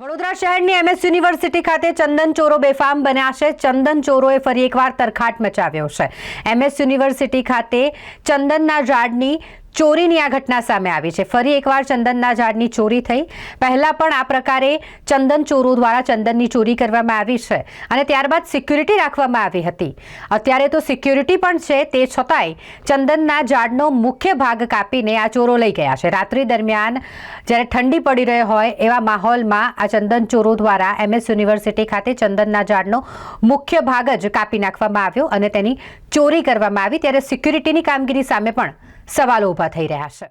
વડોદરા શહેરની MS university ખાતે ચંદન ચોરો બેફામ બન્યા છે। ચંદન ચોરોએ ફરી એકવાર તરખાટ મચાવ્યો છે। એમએસ યુનિવર્સિટી ખાતે ચંદનના ઝાડની ચોરીની આ ઘટના સામે આવી છે। ફરી એકવાર ચંદનના ઝાડની ચોરી થઈ। પહેલા પણ આ પ્રકારે ચંદન ચોરો દ્વારા ચંદનની ચોરી કરવામાં આવી છે અને ત્યારબાદ સિક્યુરિટી રાખવામાં આવી હતી। અત્યારે તો સિક્યુરિટી પણ છે, તે છતાંય ચંદનના ઝાડનો મુખ્ય ભાગ કાપીને આ ચોરો લઈ ગયા છે। રાત્રિ દરમિયાન જ્યારે ઠંડી પડી રહી હોય એવા માહોલમાં આ ચંદન ચોરો દ્વારા એમએસ યુનિવર્સિટી ખાતે ચંદનના ઝાડનો મુખ્ય ભાગ જ કાપી નાખવામાં આવ્યો અને તેની ચોરી કરવામાં આવી। ત્યારે સિક્યુરિટીની કામગીરી સામે પણ સવાલો ઊભા થઈ રહ્યા છે।